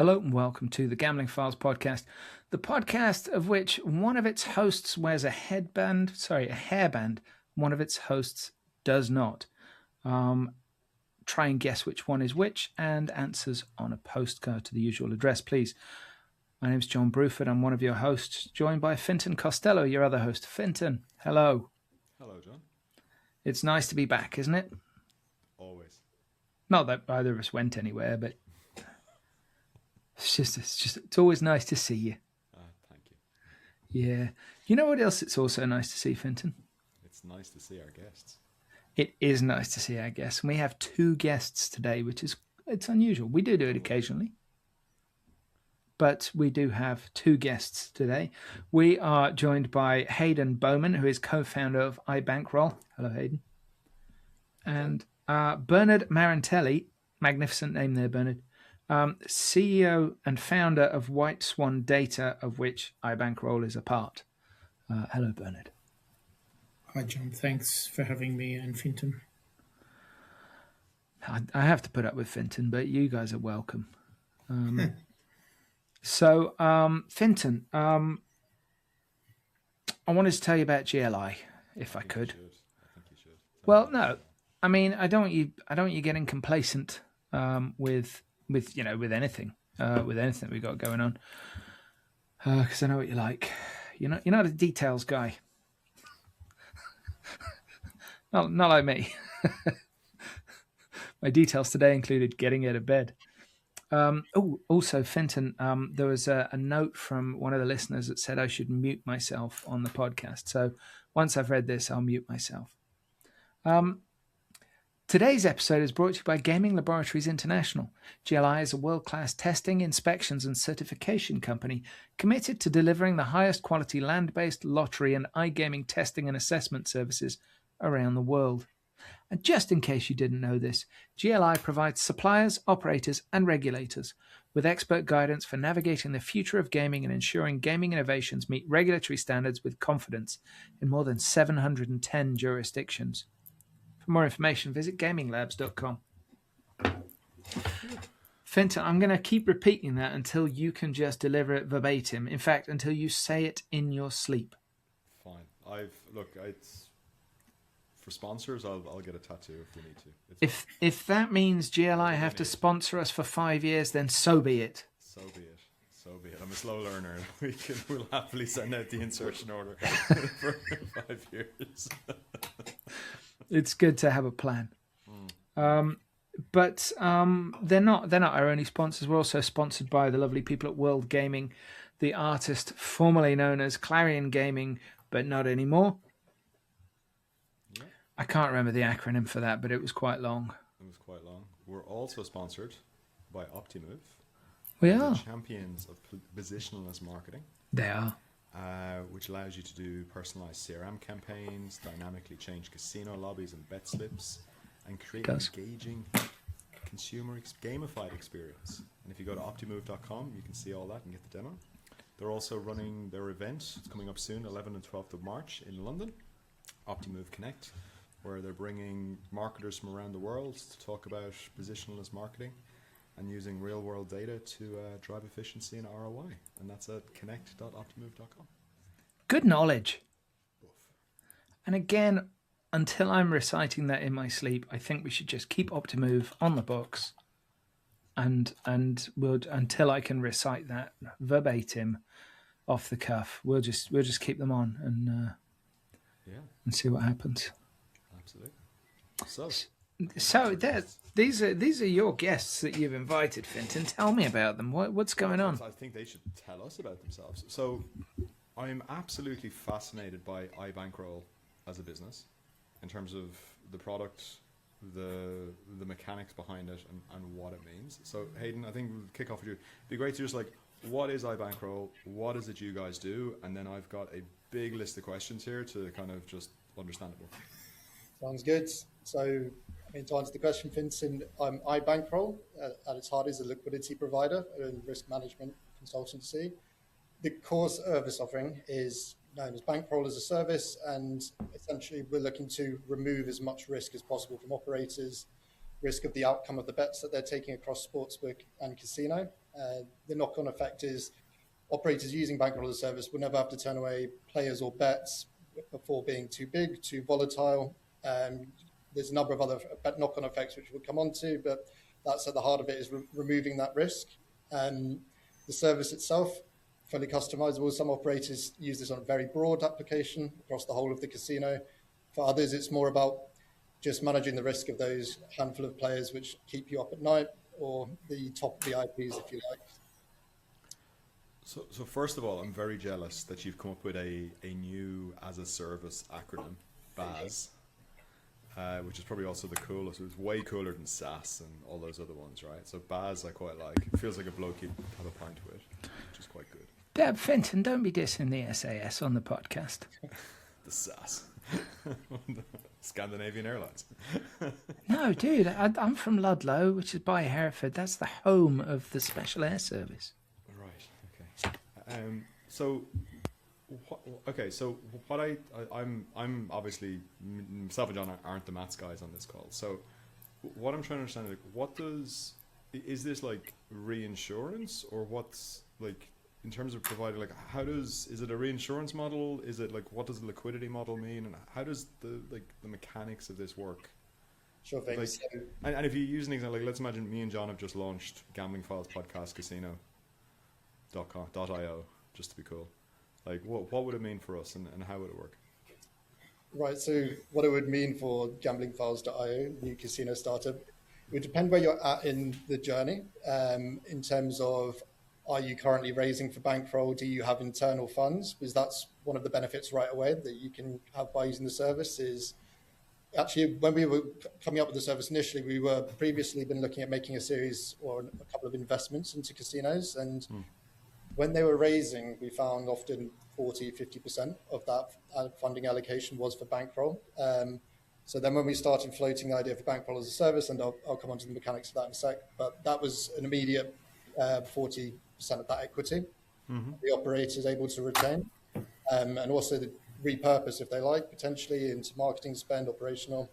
Hello and welcome to the Gambling Files podcast, the podcast of which one of its hosts wears a hairband. One of its hosts does not. Try and guess which one is which and answers on a postcard to the usual address, please. My name's John Bruford. I'm one of your hosts, joined by Fintan Costello, your other host. Fintan, hello. Hello, John. It's nice to be back, isn't it? Always. Not that either of us went anywhere, but it's always nice to see you. Thank you. Yeah. You know what else it's also nice to see, Fintan? It's nice to see our guests. It is nice to see our guests. And we have two guests today, it's unusual. We do it occasionally. But we do have two guests today. We are joined by Hayden Bowman, who is co-founder of iBankroll. Hello, Hayden. And Bernard Marantelli, magnificent name there, Bernard, CEO and founder of Whiteswan Data, of which iBankroll is a part. Hello, Bernard. Hi, John. Thanks for having me and Fintan. I have to put up with Fintan, but you guys are welcome. So, Fintan, I wanted to tell you about GLI, if I could. I think you should. Well, no, I mean, I don't want you getting complacent with anything that we've got going on, because I know what you're like. You're not a details guy. not like me. My details today included getting out of bed. Also, Fintan, there was a note from one of the listeners that said I should mute myself on the podcast. So once I've read this, I'll mute myself. Today's episode is brought to you by Gaming Laboratories International. GLI is a world-class testing, inspections and certification company committed to delivering the highest quality land-based lottery and iGaming testing and assessment services around the world. And just in case you didn't know this, GLI provides suppliers, operators and regulators with expert guidance for navigating the future of gaming and ensuring gaming innovations meet regulatory standards with confidence in more than 710 jurisdictions. For more information, visit gaminglabs.com. Fintan, I'm going to keep repeating that until you can just deliver it verbatim. In fact, until you say it in your sleep. Fine. For sponsors, I'll get a tattoo if we need to. If that means GLI have to sponsor us for 5 years, then so be it. So be it. I'm a slow learner. We'll happily send out the insertion order for 5 years. It's good to have a plan. But they're not our only sponsors. We're also sponsored by the lovely people at World Gaming, the artist formerly known as Clarion Gaming, but not anymore. Yeah. I can't remember the acronym for that, but it was quite long. We're also sponsored by Optimove. We are. The champions of positionless marketing. They are. Which allows you to do personalized CRM campaigns, dynamically change casino lobbies and bet slips, and create an engaging consumer gamified experience. And if you go to optimove.com, you can see all that and get the demo. They're also running their event. It's coming up soon, 11th and 12th of March in London, Optimove Connect, where they're bringing marketers from around the world to talk about positionless marketing and using real-world data to drive efficiency and ROI. And that's at connect.optimove.com. Good knowledge. And again, until I'm reciting that in my sleep, I think we should just keep Optimove on the books, and we'll, until I can recite that verbatim off the cuff, we'll just keep them on and see what happens. Absolutely. So these are your guests that you've invited, Fintan. Tell me about them. What's going on? I think they should tell us about themselves. So I'm absolutely fascinated by iBankroll as a business in terms of the product, the mechanics behind it, and what it means. So Hayden, I think we'll kick off with you. It'd be great to just what is iBankroll? What is it you guys do? And then I've got a big list of questions here to kind of just understand it more. Sounds good. So, to answer the question, Vincent, iBankroll at its heart is a liquidity provider and risk management consultancy. The core service offering is known as Bankroll as a service, and essentially we're looking to remove as much risk as possible from operators, risk of the outcome of the bets that they're taking across Sportsbook and casino, The knock-on effect is operators using Bankroll as a service will never have to turn away players or bets before being too big, too volatile. There's a number of other knock-on effects which we'll come on to, but that's at the heart of it, is removing that risk. The service itself, fully customizable. Some operators use this on a very broad application across the whole of the casino. For others, it's more about just managing the risk of those handful of players which keep you up at night, or the top VIPs, if you like. So first of all, I'm very jealous that you've come up with a new as a service acronym, BaaS, which is probably also the coolest. It's way cooler than SaaS and all those other ones, right? So BaaS I quite like. It feels like a bloke you'd have a pint with, which is quite good. Deb Fenton, don't be dissing the SAS on the podcast. The SAS. Scandinavian Airlines. No, dude, I'm from Ludlow, which is by Hereford. That's the home of the Special Air Service. Right. Okay. So what I'm obviously, myself and John aren't the maths guys on this call. So what I'm trying to understand is is this like reinsurance, or what's like in terms of providing, like is it a reinsurance model? Is it like, what does the liquidity model mean, and how does the mechanics of this work? Sure thing. Like, and if you use an example, like let's imagine me and John have just launched Gambling Files Podcast Casino.io, just to be cool. Like what would it mean for us, and how would it work? Right, so what it would mean for gamblingfiles.io, new casino startup, it would depend where you're at in the journey, in terms of, are you currently raising for Bankroll? Do you have internal funds? Because that's one of the benefits right away that you can have by using the service. Is actually, when we were coming up with the service initially, we were previously been looking at making a series or a couple of investments into casinos. And when they were raising, we found often 40, 50% of that funding allocation was for Bankroll. So then when we started floating the idea for Bankroll as a service, and I'll come on to the mechanics of that in a sec, but that was an immediate 40% of that equity the operator is able to retain, and also the repurpose, if they like, potentially into marketing spend, operational.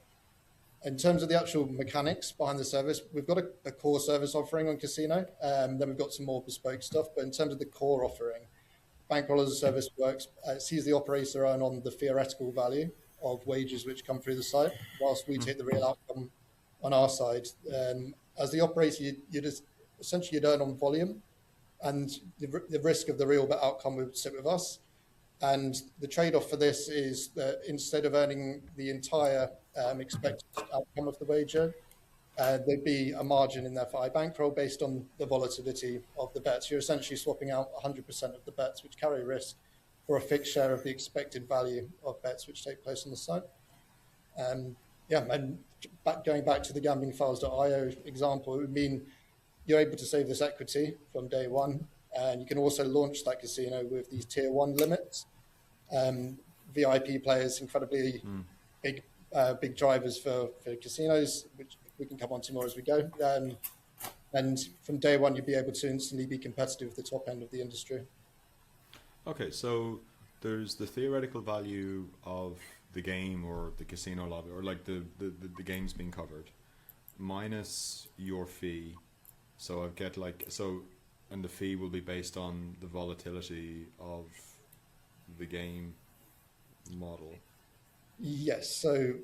In terms of the actual mechanics behind the service, we've got a core service offering on casino, then we've got some more bespoke stuff, but in terms of the core offering, Bankroll as a service works, sees the operator earn on the theoretical value of wagers which come through the site, whilst we take the real outcome on our side. As the operator, you'd earn on volume, and the risk of the real bet outcome would sit with us. And the trade-off for this is that instead of earning the entire expected outcome of the wager, there'd be a margin in there for iBankroll based on the volatility of the bets. You're essentially swapping out 100% of the bets which carry risk for a fixed share of the expected value of bets which take place on the site. And going back to the gamblingfiles.io example, it would mean you're able to save this equity from day one, and you can also launch that casino with these tier 1 limits. VIP players, incredibly big drivers for casinos, which we can come on to more as we go. And from day one, you'd be able to instantly be competitive with the top end of the industry. Okay, so there's the theoretical value of the game or the casino lobby, or like the games being covered, minus your fee. So I get and the fee will be based on the volatility of the game model. Yes, so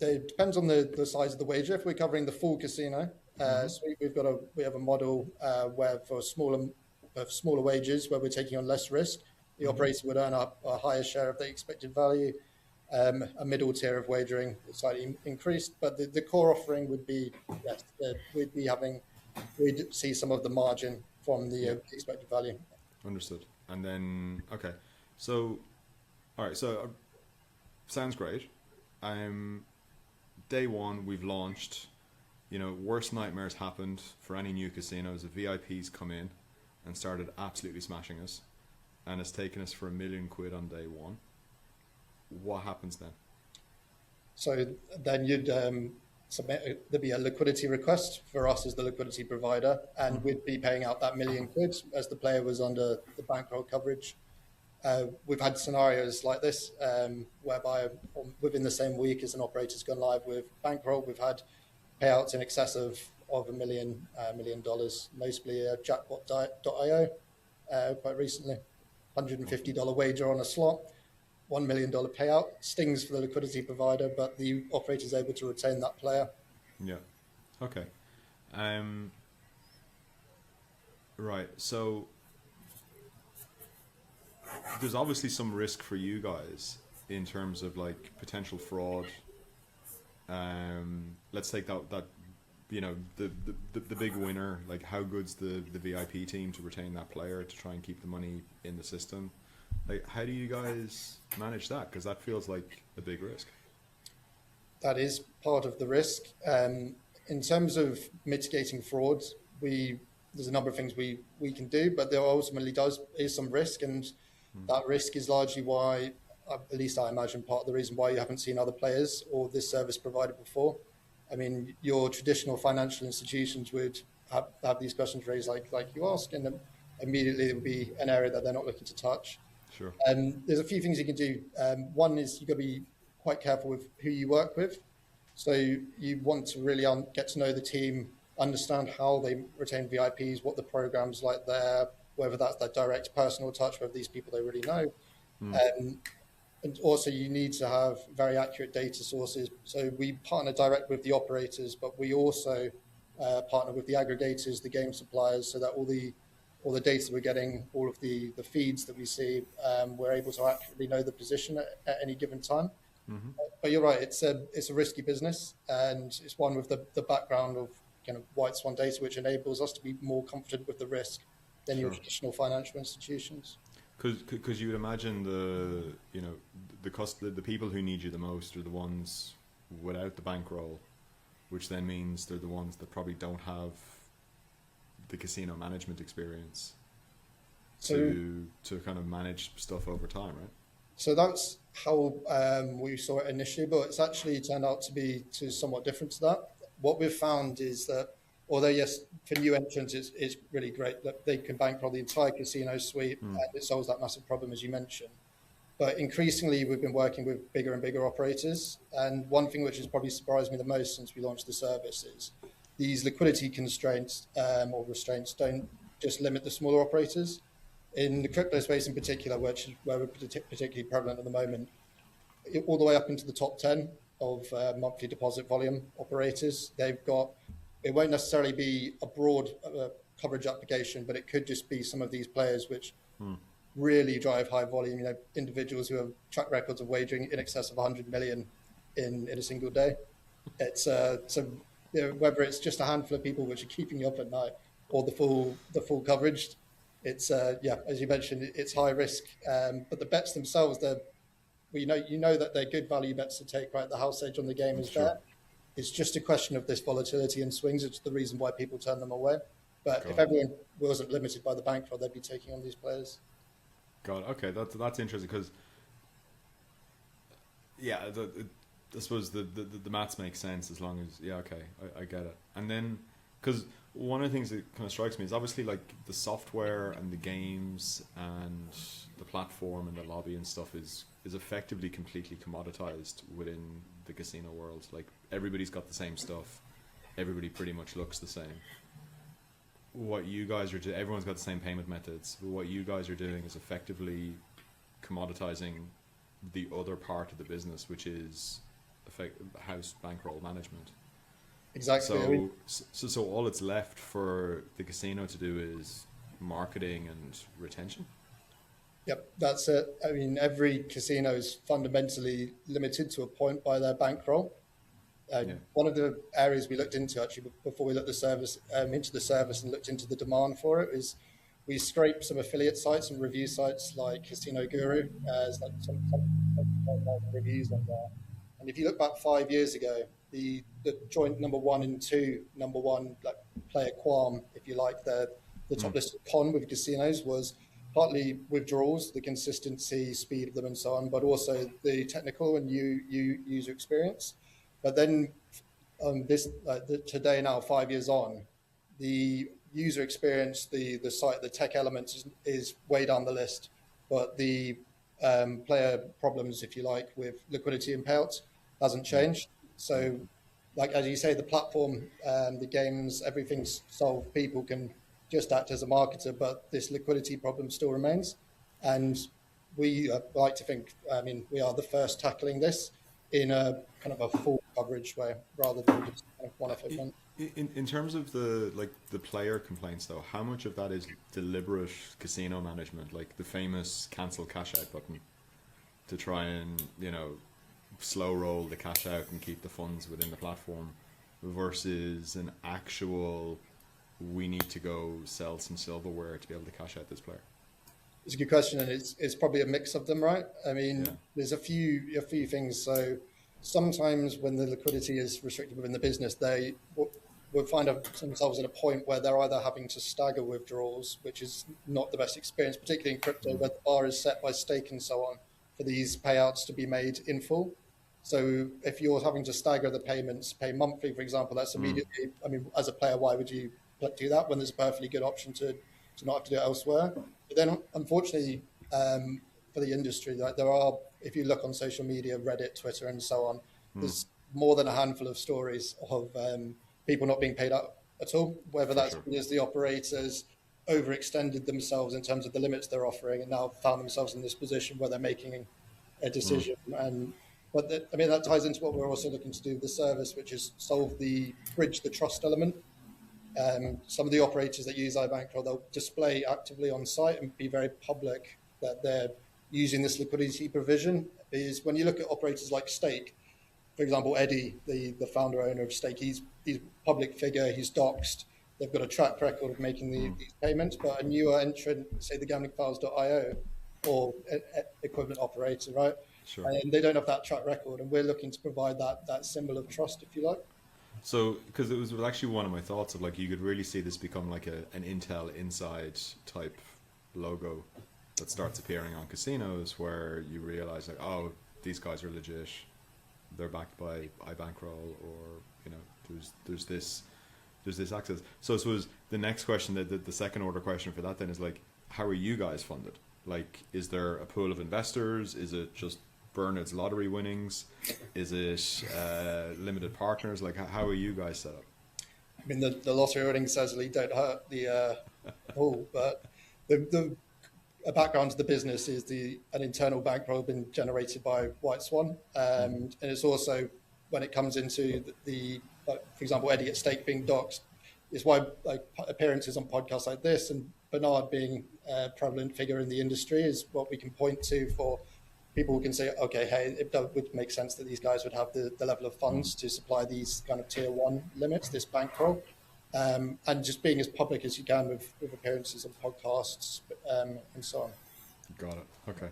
it depends on the size of the wager. If we're covering the full casino suite, we have a model where for smaller wagers where we're taking on less risk, the operator would earn a higher share of the expected value. A middle tier of wagering slightly increased, but the core offering would be we'd see some of the margin from the expected value. Understood. And then so all right, so sounds great. Day one we've launched. Worst nightmares happened for any new casinos. The VIPs come in and started absolutely smashing us, and it's taken us for £1 million on day one. What happens then? So then you'd there'd be a liquidity request for us as the liquidity provider, and we'd be paying out that £1 million as the player was under the Bankroll coverage. We've had scenarios like this whereby within the same week as an operator's gone live with Bankroll, we've had payouts in excess of of $1 million, mostly jackpot.io quite recently. $150 wager on a slot, $1 million payout, stings for the liquidity provider, but the operator is able to retain that player. Yeah. Okay. Right. So there's obviously some risk for you guys in terms of like potential fraud. Let's take that you know, the big winner, like how good's the VIP team to retain that player to try and keep the money in the system? Like, how do you guys manage that? Because that feels like a big risk. That is part of the risk. In terms of mitigating frauds, there's a number of things we can do, but there ultimately is some risk, and that risk is largely why, at least I imagine, part of the reason why you haven't seen other players or this service provided before. I mean, your traditional financial institutions would have these questions raised like you ask, and then immediately it would be an area that they're not looking to touch. Sure. There's a few things you can do. One is you've got to be quite careful with who you work with. So you want to really get to know the team, understand how they retain VIPs, what the program's like there, whether that's that direct personal touch, whether these people they really know. And also you need to have very accurate data sources. So we partner direct with the operators, but we also partner with the aggregators, the game suppliers, so that all the data we're getting, all of the feeds that we see, we're able to accurately know the position at any given time. But you're right, it's a risky business, and it's one with the background of kind of Whiteswan data, which enables us to be more confident with the risk than your traditional financial institutions. Because you would imagine the people who need you the most are the ones without the bankroll, which then means they're the ones that probably don't have the casino management experience to kind of manage stuff over time, right? So that's how we saw it initially, but it's actually turned out to be somewhat different to that. What we've found is that although, yes, for new entrants, it's really great that they can bankroll the entire casino suite, and it solves that massive problem, as you mentioned. But increasingly, we've been working with bigger and bigger operators. And one thing which has probably surprised me the most since we launched the service is these liquidity constraints or restraints don't just limit the smaller operators. In the crypto space in particular, where we're particularly prevalent at the moment, all the way up into the top 10 of monthly deposit volume operators, it won't necessarily be a broad coverage application, but it could just be some of these players which really drive high volume, individuals who have track records of wagering in excess of 100 million in a single day. It's whether it's just a handful of people which are keeping you up at night or the full coverage, it's as you mentioned, it's high risk. But the bets themselves, you know that they're good value bets to take, right? The house edge on the game is there. It's just a question of this volatility and swings. It's the reason why people turn them away. But if everyone wasn't limited by the bankroll, they'd be taking on these players. God, okay, that's interesting because, I suppose the maths make sense as long as I get it. And then because one of the things that kind of strikes me is obviously like the software and the games and the platform and the lobby and stuff is effectively completely commoditized within the casino world. Like everybody's got the same stuff, everybody pretty much looks the same. What you guys are doing, everyone's got the same payment methods. What you guys are doing is effectively commoditizing the other part of the business, which is house bankroll management. Exactly. So all it's left for the casino to do is marketing and retention. Yep, that's it. I mean, every casino is fundamentally limited to a point by their bankroll. One of the areas we looked into actually before we looked into the service and looked into the demand for it is we scraped some affiliate sites and review sites like Casino Guru, as like some reviews on there. And if you look back 5 years ago, the joint number one like player qualm, if you like, the top listed con with casinos was partly withdrawals, the consistency, speed of them, and so on, but also the technical and user experience. But then today now, 5 years on, the user experience, the site, the tech elements is way down the list. But the player problems, if you like, with liquidity and payouts hasn't changed. So like as you say, the platform, the games, everything's solved. People can just act as a marketer, but this liquidity problem still remains. And we like to think, I mean, we are the first tackling this in a kind of a full coverage way rather than just kind of one-off event. In terms of the player complaints though, how much of that is deliberate casino management, like the famous cancel cash out button to try and, you know, slow roll the cash out and keep the funds within the platform, versus an actual we need to go sell some silverware to be able to cash out this player? It's a good question, and it's probably a mix of them, right? I mean, there's a few things. So sometimes when the liquidity is restricted within the business, they will find themselves at a point where they're either having to stagger withdrawals, which is not the best experience, particularly in crypto, where the bar is set by stake and so on for these payouts to be made in full. So if you're having to stagger the payments, pay monthly, for example, that's immediately, I mean, as a player, why would you do that when there's a perfectly good option to not have to do it elsewhere? But then, unfortunately, for the industry, like there are, if you look on social media, Reddit, Twitter, and so on, there's more than a handful of stories of people not being paid out at all, whether that's because the operators overextended themselves in terms of the limits they're offering and now found themselves in this position where they're making a decision. But I mean, that ties into what we're also looking to do with the service, which is bridge the trust element. Some of the operators that use iBankroll, they'll display actively on site and be very public that they're using this liquidity provision. Is when you look at operators like Stake, for example, Eddie, the founder owner of Stake, he's a public figure, he's doxed, they've got a track record of making these payments, but a newer entrant, say the gamblingfiles.io or equivalent operator, right? Sure. And they don't have that track record, and we're looking to provide that symbol of trust, if you like. So, because it was actually one of my thoughts of like, you could really see this become like an Intel Inside type logo that starts appearing on casinos, where you realize like, oh, these guys are legit, they're backed by iBankroll, or you know, there's this access. So I suppose the next question, the second order question for that then is like, how are you guys funded? Like, is there a pool of investors? Is it just Bernard's lottery winnings? Is it limited partners? Like, how are you guys set up? I mean, the lottery winnings certainly don't hurt the pool, but a background to the business is an internal bankroll been generated by Whiteswan, and it's also when it comes into for example, Eddie at Stake being doxed, is why like appearances on podcasts like this and Bernard being a prevalent figure in the industry is what we can point to for people who can say, okay, hey, it would make sense that these guys would have the level of funds to supply these kind of tier one limits, this bankroll, and just being as public as you can with appearances on podcasts and so on. Got it. Okay.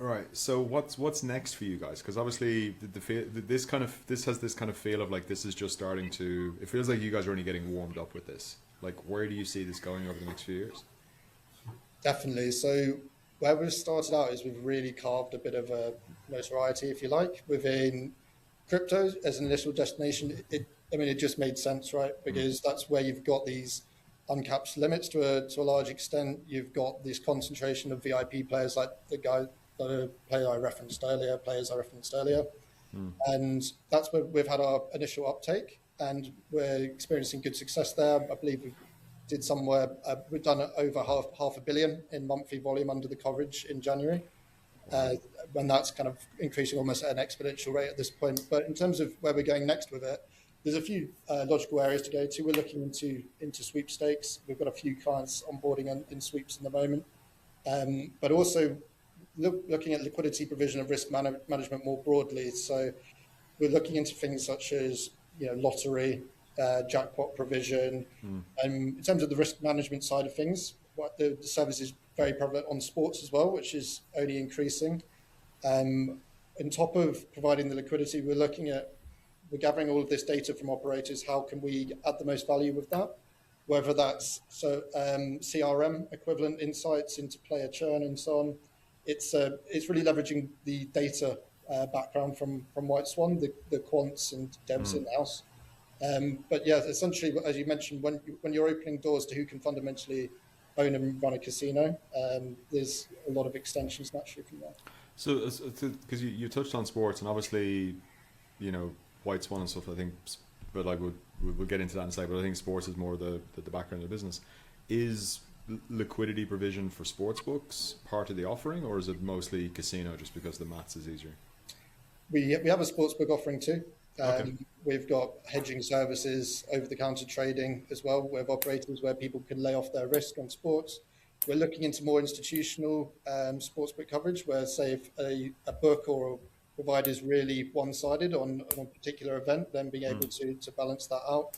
All right. So what's next for you guys? Because obviously this has this kind of feel of like this is just starting to. It feels like you guys are only getting warmed up with this. Like, where do you see this going over the next few years? Definitely. So where we've started out is we've really carved a bit of a notoriety, if you like, within crypto as an initial destination. It just made sense, right? Because that's where you've got these uncapped limits to a large extent. You've got this concentration of VIP players, like the players I referenced earlier. And that's where we've had our initial uptake, and we're experiencing good success there. I believe we've done over half $500 million in monthly volume under the coverage in January. When that's kind of increasing almost at an exponential rate at this point. But in terms of where we're going next with it, there's a few logical areas to go to. We're looking into sweepstakes. We've got a few clients onboarding in sweeps in the moment, but also looking at liquidity provision of risk management more broadly. So we're looking into things such as lottery, jackpot provision. In terms of the risk management side of things, the service is very prevalent on sports as well, which is only increasing. On top of providing the liquidity, we're gathering all of this data from operators. How can we add the most value with that? Whether that's CRM equivalent insights into player churn and so on. It's really leveraging the data background from Whiteswan, the quants and devs in house. But yeah, essentially, as you mentioned, when you're opening doors to who can fundamentally own and run a casino, there's a lot of extensions naturally from that. So, because you touched on sports, and obviously, Whiteswan and stuff, I think, but like we'll get into that in a second. But I think sports is more the background of the business. Is liquidity provision for sports books part of the offering, or is it mostly casino just because the maths is easier? We have a sportsbook offering too. Okay. We've got hedging services, over-the-counter trading as well. We have operators where people can lay off their risk on sports. We're looking into more institutional sportsbook coverage, where say if a book or a provider is really one-sided on a particular event, then being able to balance that out.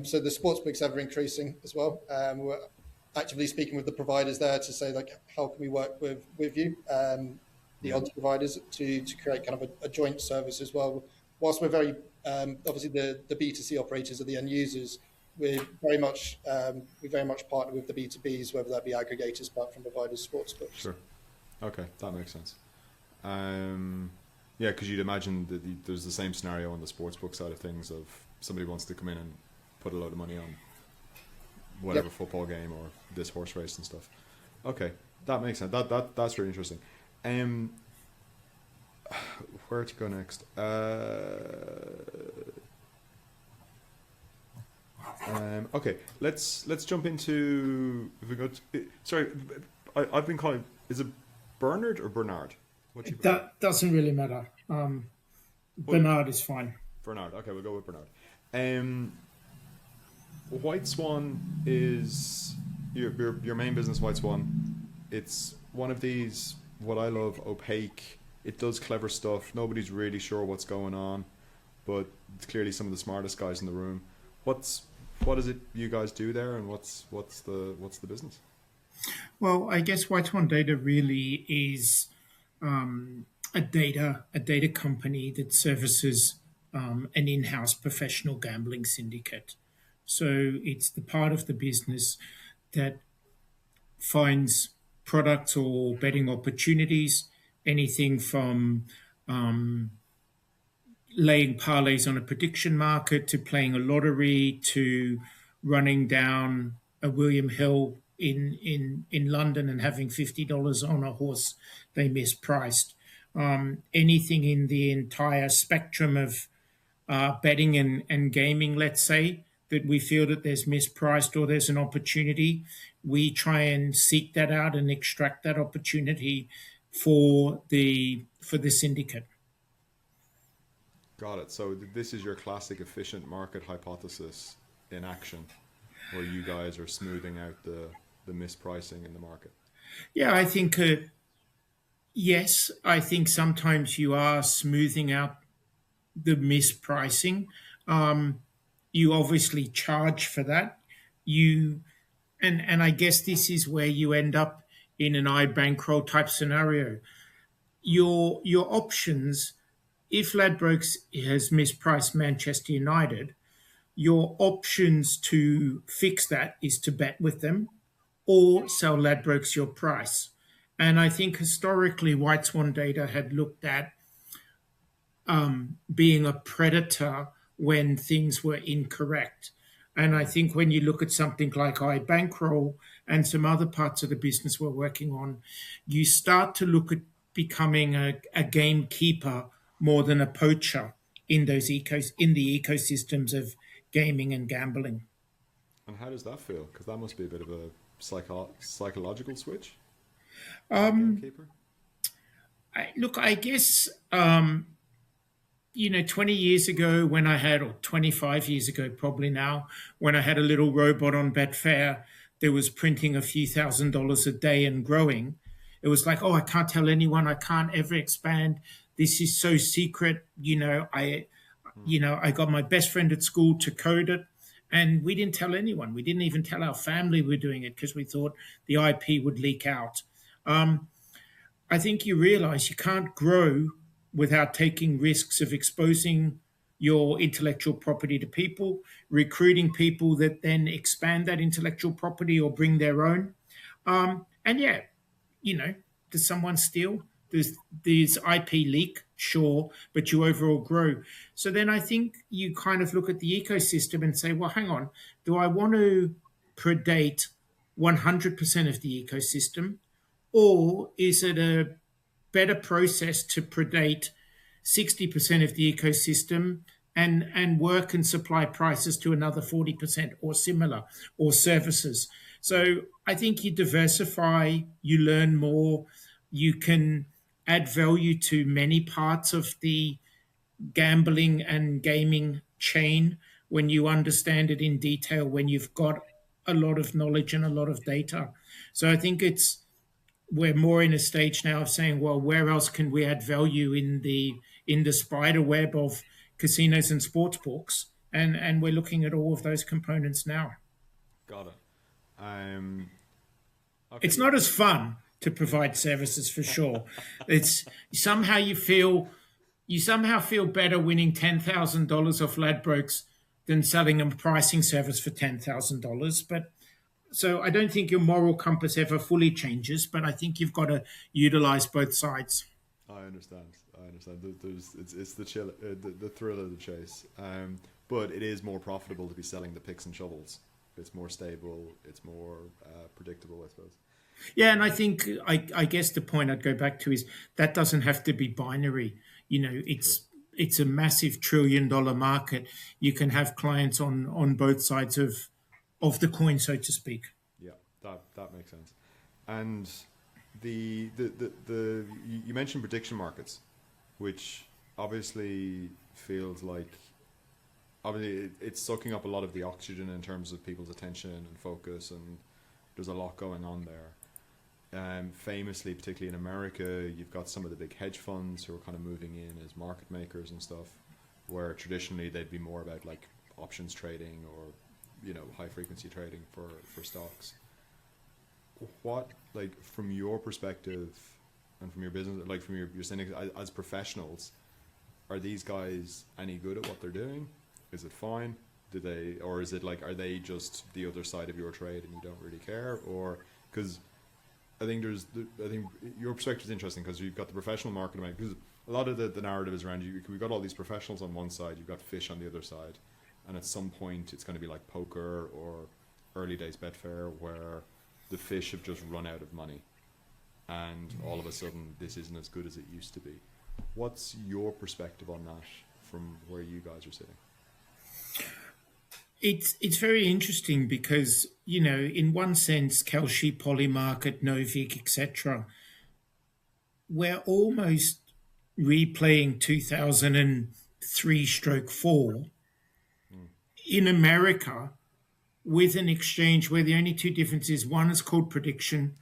So the sportsbook's ever increasing as well. We're actively speaking with the providers there to say like, how can we work with you, the odds providers, to create kind of a joint service as well. Whilst we're very obviously the B2C operators are the end users, we very much partner with the B2Bs, whether that be aggregators, platform providers, sportsbooks. Sure. Okay, that makes sense. Yeah, because you'd imagine that there's the same scenario on the sportsbook side of things of somebody wants to come in and put a load of money on whatever football game or this horse race and stuff. Okay, that makes sense. That's really interesting. Where to go next? Okay, let's jump into. If we go to, sorry, I've been calling. Is it Bernard or Bernard? That doesn't really matter. Bernard is fine. Bernard. Okay, we'll go with Bernard. Whiteswan is your main business. Whiteswan. It's one of these, what I love, opaque. It does clever stuff. Nobody's really sure what's going on, but it's clearly some of the smartest guys in the room. What is it you guys do there, and what's the business? Well, I guess Whiteswan Data really is a data company that services an in-house professional gambling syndicate. So it's the part of the business that finds products or betting opportunities, anything from laying parlays on a prediction market to playing a lottery to running down a William Hill in London and having $50 on a horse they mispriced. Anything in the entire spectrum of betting and gaming, let's say, that we feel that there's mispriced or there's an opportunity, we try and seek that out and extract that opportunity for the syndicate. Got it. So this is your classic efficient market hypothesis in action, where you guys are smoothing out the mispricing in the market. Yeah, I think yes. I think sometimes you are smoothing out the mispricing. You obviously charge for that. And I guess this is where you end up in an iBankroll type scenario. Your options, if Ladbrokes has mispriced Manchester United, your options to fix that is to bet with them or sell Ladbrokes your price. And I think historically Whiteswan Data had looked at being a predator when things were incorrect. And I think when you look at something like iBankroll and some other parts of the business we're working on, you start to look at becoming a gamekeeper more than a poacher in those in the ecosystems of gaming and gambling. And how does that feel? Because that must be a bit of a psychological switch. Gamekeeper. I guess 20 years ago when I had, or 25 years ago probably now, when I had a little robot on Betfair that was printing a few $1,000s a day and growing, it was like, oh, I can't tell anyone, I can't ever expand. This is so secret. I got my best friend at school to code it, and we didn't tell anyone. We didn't even tell our family we're doing it because we thought the IP would leak out. I think you realize you can't grow without taking risks of exposing your intellectual property to people, recruiting people that then expand that intellectual property or bring their own. Does someone steal? There's IP leak, sure, but you overall grow. So then I think you kind of look at the ecosystem and say, well, hang on, do I want to predate 100% of the ecosystem, or is it a better process to predate 60% of the ecosystem and work and supply prices to another 40% or similar, or services. So I think you diversify, you learn more, you can add value to many parts of the gambling and gaming chain when you understand it in detail, when you've got a lot of knowledge and a lot of data. So I think we're more in a stage now of saying, well, where else can we add value in the spider web of casinos and sports books? And we're looking at all of those components now. Got it. Okay. It's not as fun to provide services, for sure. It's somehow you somehow feel better winning $10,000 off Ladbrokes than selling a pricing service for $10,000. But so I don't think your moral compass ever fully changes, but I think you've got to utilize both sides. I understand. It's the chill, the thrill of the chase. But it is more profitable to be selling the picks and shovels. It's more stable. It's more predictable, I suppose. Yeah, and I think I guess the point I'd go back to is that doesn't have to be binary. It's a massive $1 trillion market. You can have clients on both sides of the coin, so to speak. Yeah, that makes sense. And you mentioned prediction markets, which obviously feels like it's sucking up a lot of the oxygen in terms of people's attention and focus, and there's a lot going on there. Famously, particularly in America, you've got some of the big hedge funds who are kind of moving in as market makers and stuff, where traditionally they'd be more about like options trading or high frequency trading for stocks. What, like, from your perspective and from your business, like from your saying as professionals, are these guys any good at what they're doing? Is it fine? Or is it like, are they just the other side of your trade and you don't really care? Or because I think your perspective is interesting, because you've got the professional market, because a lot of the narrative is around we've got all these professionals on one side, you've got fish on the other side, and at some point it's going to be like poker or early days Betfair, where the fish have just run out of money and all of a sudden this isn't as good as it used to be. What's your perspective on that from where you guys are sitting? It's very interesting because, in one sense, Kalshi, Polymarket, Novig, etc., we're almost replaying 2003/4 in America, with an exchange where the only two differences, one is called prediction,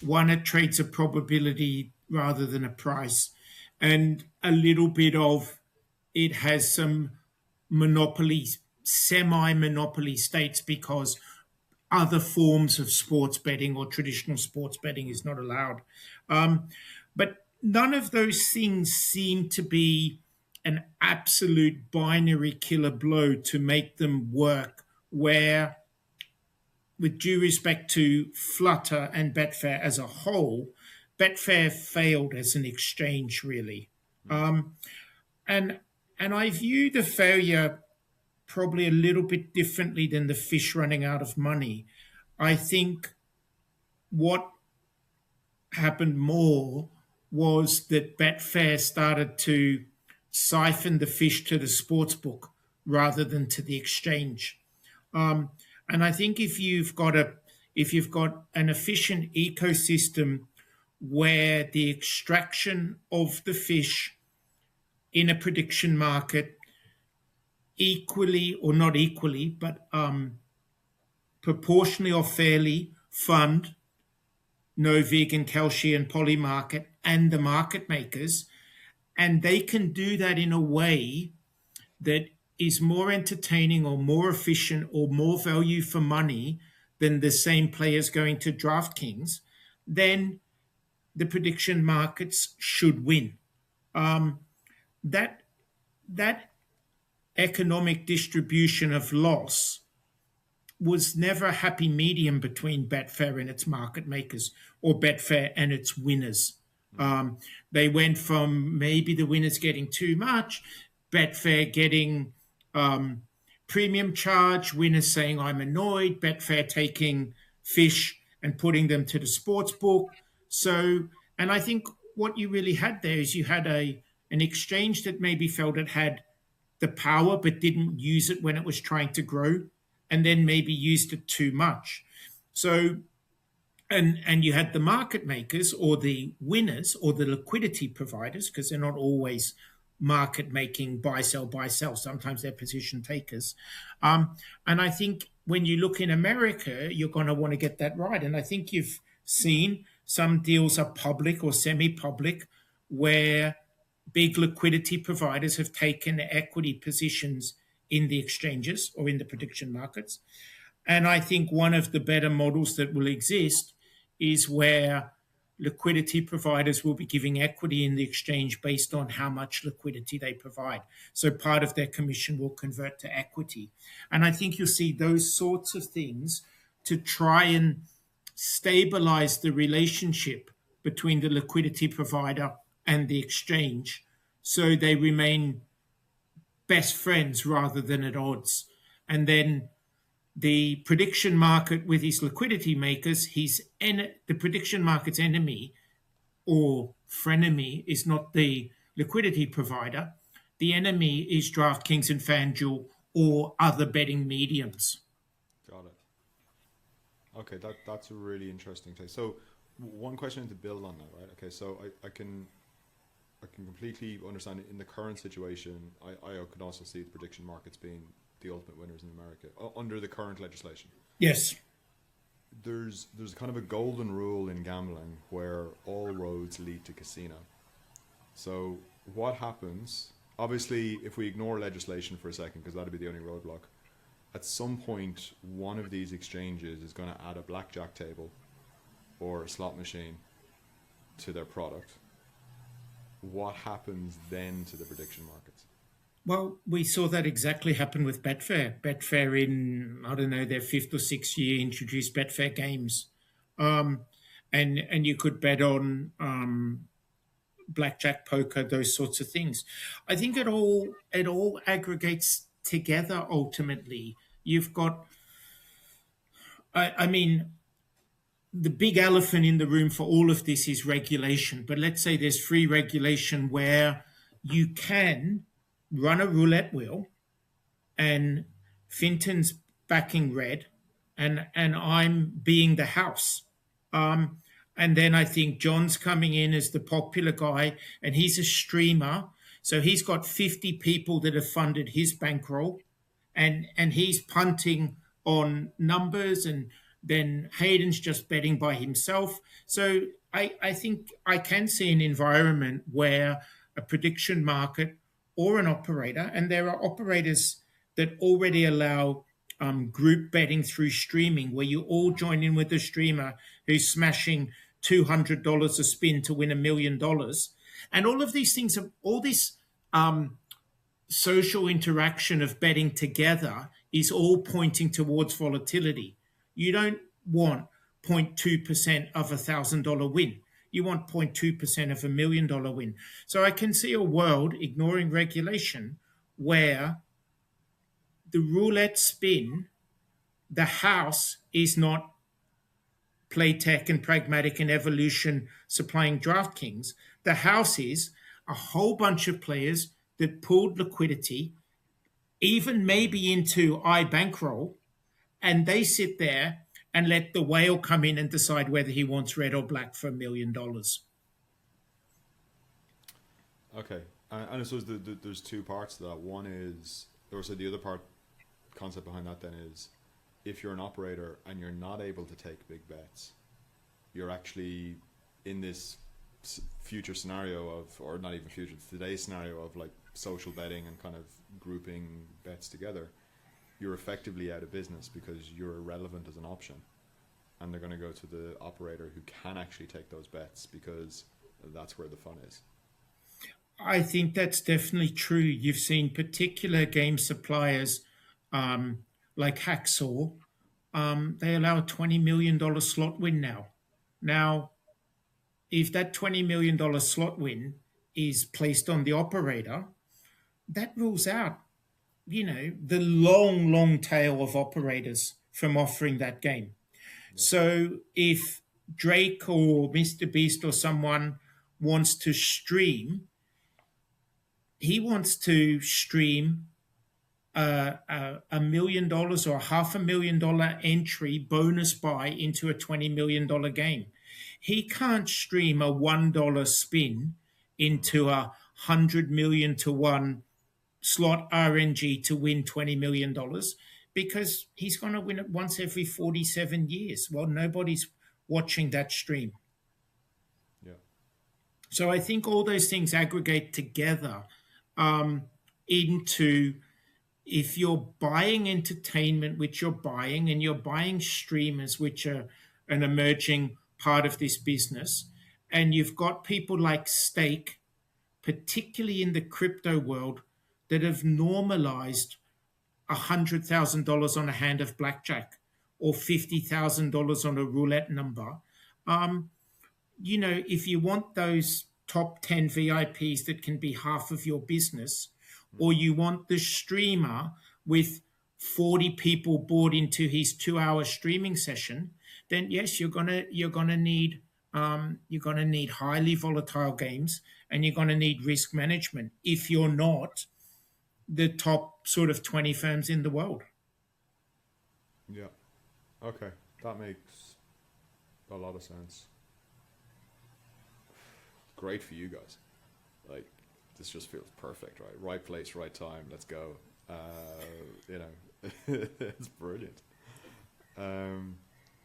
one it trades a probability rather than a price, and a little bit of it has some monopolies, semi-monopoly states, because other forms of sports betting or traditional sports betting is not allowed. But none of those things seem to be an absolute binary killer blow to make them work, where, with due respect to Flutter and Betfair as a whole, Betfair failed as an exchange, really. And I view the failure probably a little bit differently than the fish running out of money. I think what happened more was that Betfair started to siphon the fish to the sportsbook rather than to the exchange. And I think if you've got an efficient ecosystem where the extraction of the fish in a prediction market equally, or not equally, but proportionally or fairly fund Novig and Kalshi and Polymarket and the market makers, and they can do that in a way that is more entertaining or more efficient or more value for money than the same players going to DraftKings, then the prediction markets should win. That economic distribution of loss was never a happy medium between Betfair and its market makers, or Betfair and its winners. They went from maybe the winners getting too much, Betfair getting premium charge, winners saying I'm annoyed, Betfair taking fish and putting them to the sports book. So, and I think what you really had there is you had an exchange that maybe felt it had the power but didn't use it when it was trying to grow, and then maybe used it too much. So, and you had the market makers or the winners or the liquidity providers, because they're not always market making buy sell. Sometimes they're position takers. And I think when you look in America, you're going to want to get that right. And I think you've seen some deals are public or semi-public where big liquidity providers have taken equity positions in the exchanges or in the prediction markets. And I think one of the better models that will exist is where liquidity providers will be giving equity in the exchange based on how much liquidity they provide. So part of their commission will convert to equity. And I think you'll see those sorts of things to try and stabilize the relationship between the liquidity provider and the exchange, so they remain best friends rather than at odds. And then the prediction market with his liquidity makers, the prediction market's enemy or frenemy is not the liquidity provider. The enemy is DraftKings and FanDuel or other betting mediums. Got it. Okay, that's a really interesting take. So one question to build on that, right? Okay, so I can completely understand it. In the current situation, I could also see the prediction markets being the ultimate winners in America under the current legislation. Yes. There's kind of a golden rule in gambling where all roads lead to casino. So what happens, obviously, if we ignore legislation for a second, because that'd be the only roadblock, at some point, one of these exchanges is going to add a blackjack table or a slot machine to their product. What happens then to the prediction markets? Well, we saw that exactly happen with Betfair. Betfair in, I don't know, their 5th or 6th year introduced Betfair games. And you could bet on blackjack, poker, those sorts of things. I think it all aggregates together ultimately. You've got, I mean, the big elephant in the room for all of this is regulation. But let's say there's free regulation where you can run a roulette wheel and Finton's backing red and I'm being the house. And then I think John's coming in as the popular guy and he's a streamer. So he's got 50 people that have funded his bankroll and he's punting on numbers, and then Hayden's just betting by himself. So I think I can see an environment where a prediction market or an operator, and there are operators that already allow group betting through streaming, where you all join in with the streamer who's smashing $200 a spin to win $1 million. And all of these things, all this social interaction of betting together is all pointing towards volatility. You don't want 0.2% of $1,000 win. You want 0.2% of $1 million win. So I can see a world, ignoring regulation, where the roulette spin, the house is not Playtech and Pragmatic and Evolution supplying DraftKings. The house is a whole bunch of players that pulled liquidity, even maybe into iBankroll, and they sit there and let the whale come in and decide whether he wants red or black for $1 million. Okay. And I suppose there's two parts to that. One is, or so the other concept behind that then is, if you're an operator and you're not able to take big bets, you're actually in this future scenario of, or not even future, today's scenario of like social betting and kind of grouping bets together. You're effectively out of business because you're irrelevant as an option, and they're going to go to the operator who can actually take those bets because that's where the fun is. I think that's definitely true. You've seen particular game suppliers like Hacksaw. They allow a $20 million slot win now. Now, if that $20 million slot win is placed on the operator, that rules out the long tail of operators from offering that game. Yeah. So if Drake or Mr. Beast or someone wants to stream. He wants to stream $1 million or $500,000 entry bonus buy into a $20 million game. He can't stream a $1 spin into a 100 million to 1 slot RNG to win $20 million because he's going to win it once every 47 years. Well, nobody's watching that stream. Yeah. So I think all those things aggregate together into, if you're buying entertainment, which you're buying, and you're buying streamers, which are an emerging part of this business, and you've got people like Stake, particularly in the crypto world, that have normalized $100,000 on a hand of blackjack or $50,000 on a roulette number. If you want those top 10 VIPs that can be half of your business, or you want the streamer with 40 people bought into his 2-hour streaming session, then yes, you're gonna need highly volatile games, and you're gonna need risk management if you're not the top sort of 20 firms in the world. Yeah. Okay, that makes a lot of sense. Great for you guys. Like, this just feels perfect, right? Right place, right time. Let's go. It's brilliant.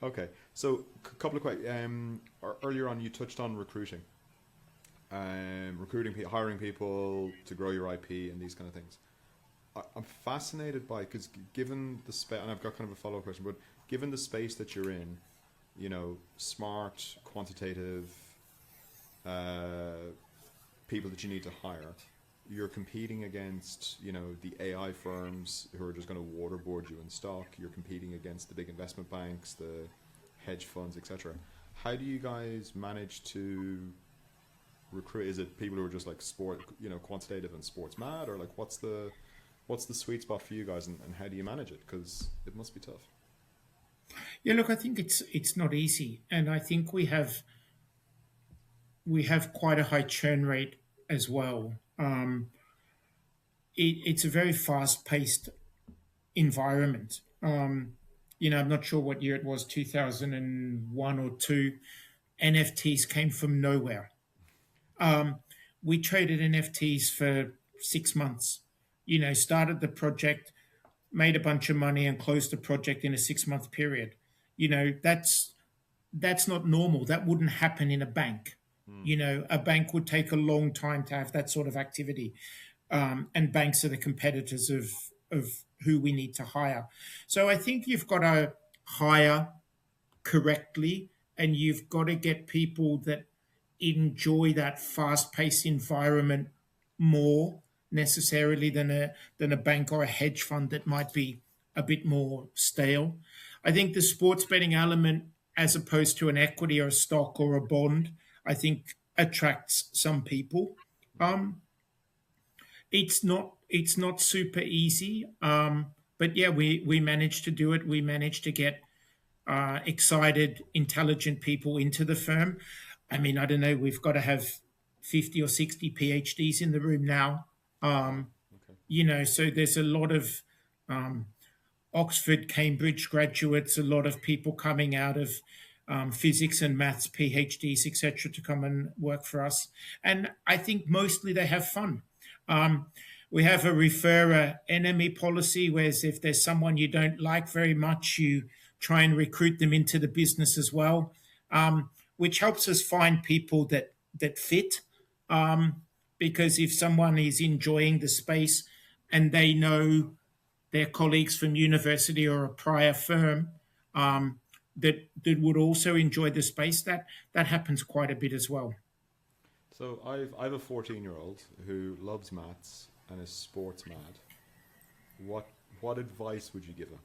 Okay, so a couple of questions. Earlier on, you touched on recruiting, hiring people to grow your IP and these kind of things. I'm fascinated by, because given the space, and I've got kind of a follow-up question, but given the space that you're in, smart, quantitative people that you need to hire, you're competing against, the AI firms who are just going to waterboard you in stock. You're competing against the big investment banks, the hedge funds, etc. How do you guys manage to recruit? Is it people who are just like quantitative and sports mad, or like what's the sweet spot for you guys, and how do you manage it? Because it must be tough. Yeah, look, I think it's not easy, and I think we have quite a high churn rate as well. It's a very fast-paced environment. I'm not sure what year it was, 2001 or 2. NFTs came from nowhere. We traded NFTs for 6 months. Started the project, made a bunch of money, and closed the project in a 6-month period. That's not normal. That wouldn't happen in a bank. A bank would take a long time to have that sort of activity. And banks are the competitors of who we need to hire. So I think you've got to hire correctly, and you've got to get people that enjoy that fast-paced environment more necessarily than a bank or a hedge fund that might be a bit more stale. I think the sports betting element, as opposed to an equity or a stock or a bond, I think attracts some people. It's not super easy, but yeah, we managed to do it. We managed to get excited, intelligent people into the firm. I mean, I don't know, we've got to have 50 or 60 PhDs in the room now. So there's a lot of Oxford, Cambridge graduates, a lot of people coming out of physics and maths, PhDs, etc., to come and work for us. And I think mostly they have fun. We have a referrer enemy policy, whereas if there's someone you don't like very much, you try and recruit them into the business as well, which helps us find people that fit. Because if someone is enjoying the space and they know their colleagues from university or a prior firm that would also enjoy the space, that happens quite a bit as well. So I have a 14-year-old who loves maths and is sports mad. What advice would you give him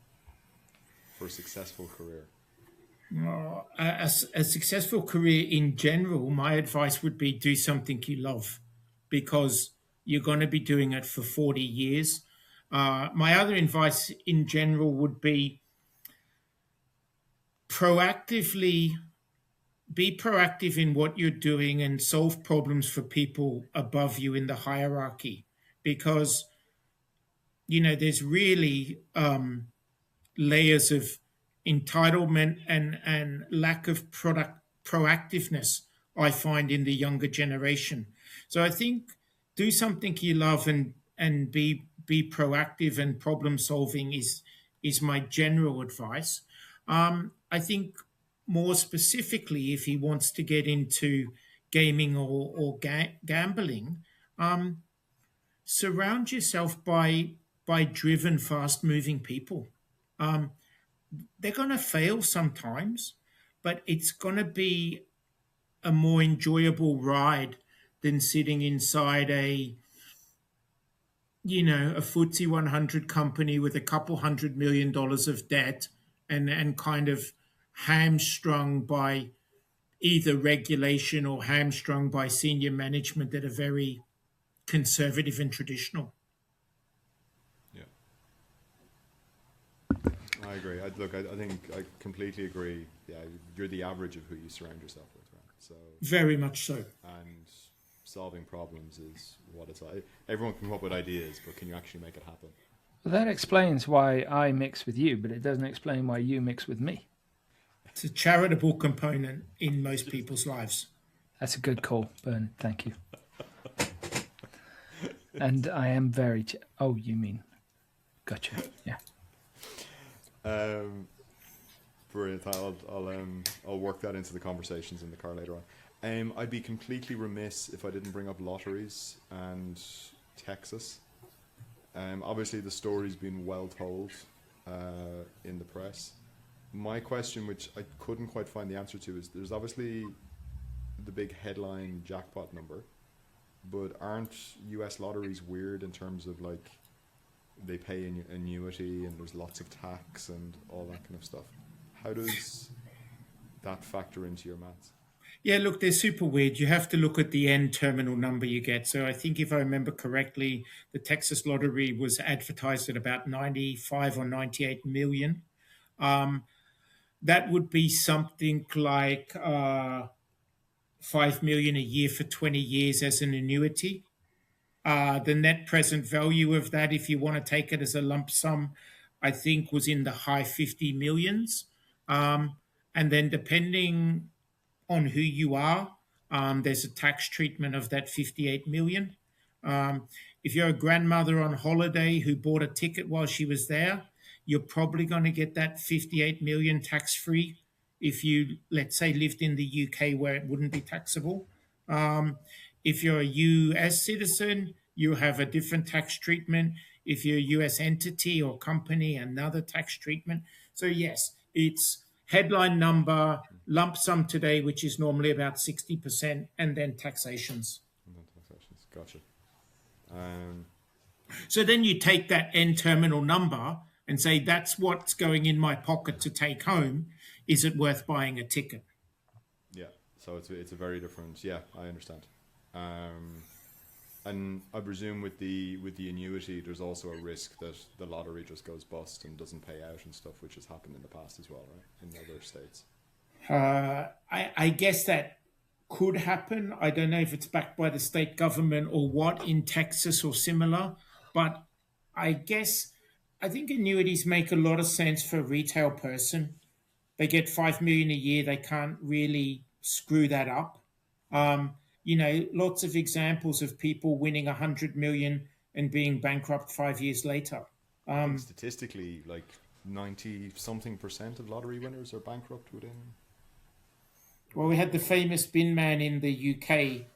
for a successful career? A successful career in general, my advice would be do something you love, because you're going to be doing it for 40 years. My other advice in general would be proactively be proactive in what you're doing and solve problems for people above you in the hierarchy, because there's really layers of entitlement and lack of proactiveness I find in the younger generation. So I think do something you love and be proactive, and problem solving is my general advice. I think more specifically, if he wants to get into gaming or gambling, surround yourself by driven, fast-moving people. They're going to fail sometimes, but it's going to be a more enjoyable ride than sitting inside a FTSE 100 company with a couple $100 million of debt and kind of hamstrung by either regulation or hamstrung by senior management that are very conservative and traditional. Yeah, I agree. I think I completely agree. Yeah, you're the average of who you surround yourself with, right? So very much so. And solving problems is what it's like. Everyone can come up with ideas, but can you actually make it happen? Well, that explains why I mix with you, but it doesn't explain why you mix with me. It's a charitable component in most people's lives. That's a good call, Bern. Thank you. And I am very... oh, you mean... Gotcha. Yeah. Brilliant. I'll work that into the conversations in the car later on. I'd be completely remiss if I didn't bring up lotteries and Texas. Obviously, the story's been well told in the press. My question, which I couldn't quite find the answer to, is there's obviously the big headline jackpot number, but aren't US lotteries weird in terms of like they pay an annuity and there's lots of tax and all that kind of stuff? How does that factor into your maths? Yeah, look, they're super weird. You have to look at the end terminal number you get. So I think if I remember correctly, the Texas lottery was advertised at about 95 or 98 million. That would be something like 5 million a year for 20 years as an annuity. The net present value of that, if you want to take it as a lump sum, I think was in the high 50 millions. And then depending on who you are, there's a tax treatment of that 58 million. If you're a grandmother on holiday who bought a ticket while she was there, you're probably going to get that 58 million tax-free if you, let's say, lived in the UK where it wouldn't be taxable. If you're a US citizen, you have a different tax treatment. If you're a US entity or company, another tax treatment. So yes, it's headline number, lump sum today, which is normally about 60%, and then taxations. Gotcha. So then you take that end terminal number and say, that's what's going in my pocket to take home. Is it worth buying a ticket? Yeah, so it's a very different, yeah, I understand. And I presume with the annuity, there's also a risk that the lottery just goes bust and doesn't pay out and stuff, which has happened in the past as well, right? In other states. I guess that could happen. I don't know if it's backed by the state government or what in Texas or similar, but I think annuities make a lot of sense for a retail person. They get 5 million a year. They can't really screw that up. Lots of examples of people winning 100 million and being bankrupt 5 years later. I think statistically, like 90-something% of lottery winners are bankrupt within. Well, we had the famous bin man in the UK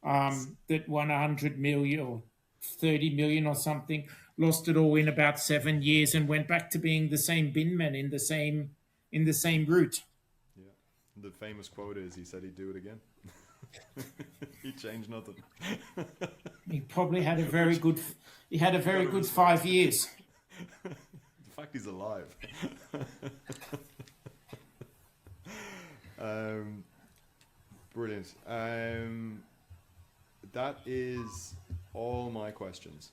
that won 100 million or 30 million or something, lost it all in about 7 years and went back to being the same bin man in the same route. Yeah, the famous quote is he said he'd do it again. He changed nothing. He probably had a very good 5 years. The fact he's alive. Brilliant. That is all my questions.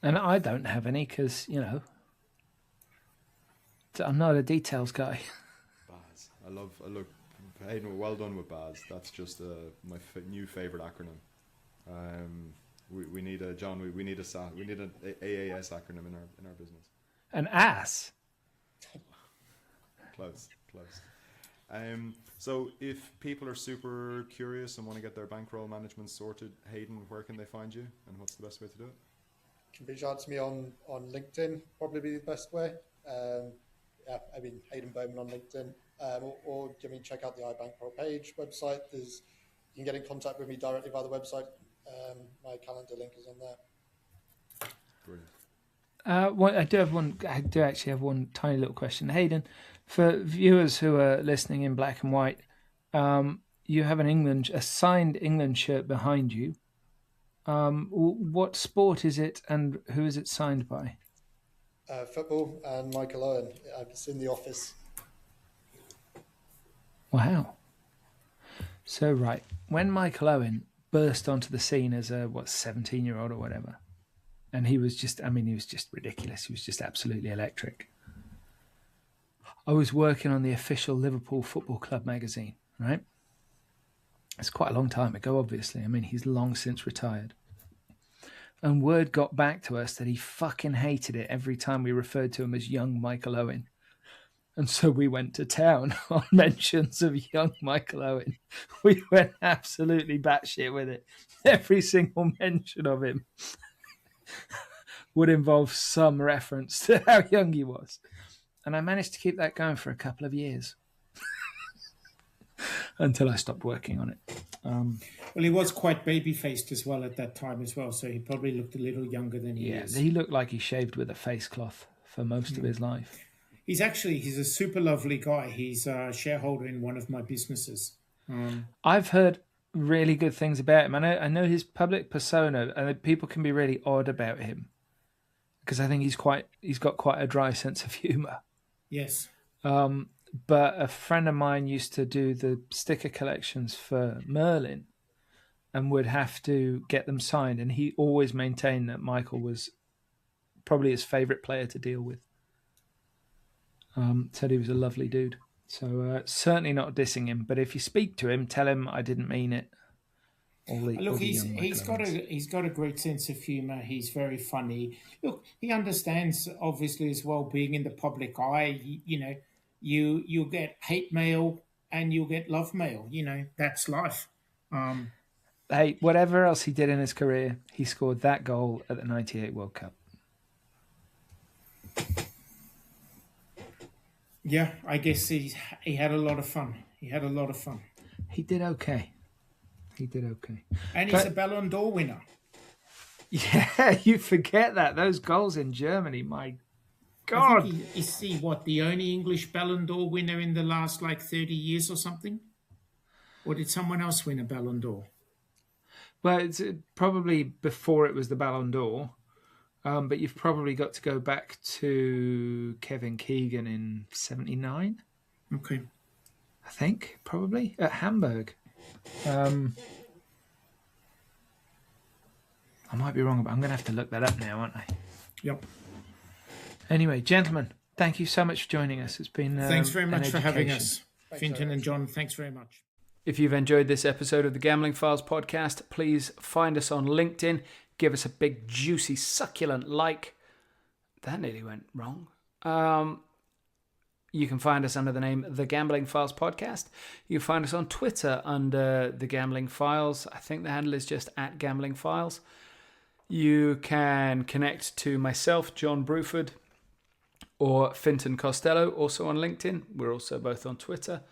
And I don't have any because, I'm not a details guy. BaaS. I look Hayden, well done with BaaS. That's just my new favorite acronym. We need a John. We need an AAS acronym in our business. An ass. Close. So if people are super curious and want to get their bankroll management sorted, Hayden, where can they find you, and what's the best way to do it? Can reach out to me on LinkedIn, probably be the best way. Hayden Bowman on LinkedIn, or check out the iBankroll page website. You can get in contact with me directly via the website. My calendar link is on there. Brilliant. I do actually have one tiny little question, Hayden. For viewers who are listening in black and white, you have a signed England shirt behind you. What sport is it, and who is it signed by? Football and Michael Owen. It's in the office. Wow. So, right, when Michael Owen burst onto the scene as a 17-year-old or whatever, and he was just ridiculous. He was just absolutely electric. I was working on the official Liverpool Football Club magazine, right? It's quite a long time ago, obviously. I mean, he's long since retired. And word got back to us that he fucking hated it every time we referred to him as young Michael Owen. And so we went to town on mentions of young Michael Owen. We went absolutely batshit with it. Every single mention of him would involve some reference to how young he was. And I managed to keep that going for a couple of years. Until I stopped working on it. Well, he was quite baby-faced as well at that time as well, so he probably looked a little younger than he is. Yeah, he looked like he shaved with a face cloth for most of his life. He's a super lovely guy. He's a shareholder in one of my businesses. I've heard really good things about him. I know his public persona, and people can be really odd about him because I think he's got quite a dry sense of humour. Yes. But a friend of mine used to do the sticker collections for Merlin and would have to get them signed. And he always maintained that Michael was probably his favourite player to deal with. Said he was a lovely dude. So certainly not dissing him. But if you speak to him, tell him I didn't mean it. He's got a great sense of humour. He's very funny. Look, he understands, obviously, as well, being in the public eye, you'll get hate mail and you'll get love mail. That's life. Hey, whatever else he did in his career, he scored that goal at the 98 World Cup. Yeah, I guess he had a lot of fun. He did okay. And he's a Ballon d'Or winner. Yeah, you forget that. Those goals in Germany, my God. I think is he the only English Ballon d'Or winner in the last 30 years or something? Or did someone else win a Ballon d'Or? Well, it's probably before it was the Ballon d'Or, but you've probably got to go back to Kevin Keegan in 79. Okay. I think, probably, at Hamburg. I might be wrong, but I'm going to have to look that up now, aren't I? Yep. Anyway, gentlemen, thank you so much for joining us. It's been thanks very much for having us. Thanks Fintan and John, thanks very much. If you've enjoyed this episode of the Gambling Files podcast, please find us on LinkedIn. Give us a big, juicy, succulent like. That nearly went wrong. You can find us under the name The Gambling Files Podcast. You can find us on Twitter under The Gambling Files. I think the handle is just @GamblingFiles. You can connect to myself, John Bruford, or Fintan Costello, also on LinkedIn. We're also both on Twitter.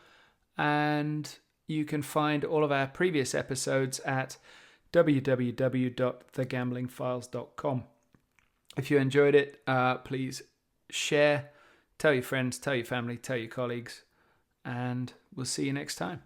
And you can find all of our previous episodes at www.thegamblingfiles.com. If you enjoyed it, please share, tell your friends, tell your family, tell your colleagues, and we'll see you next time.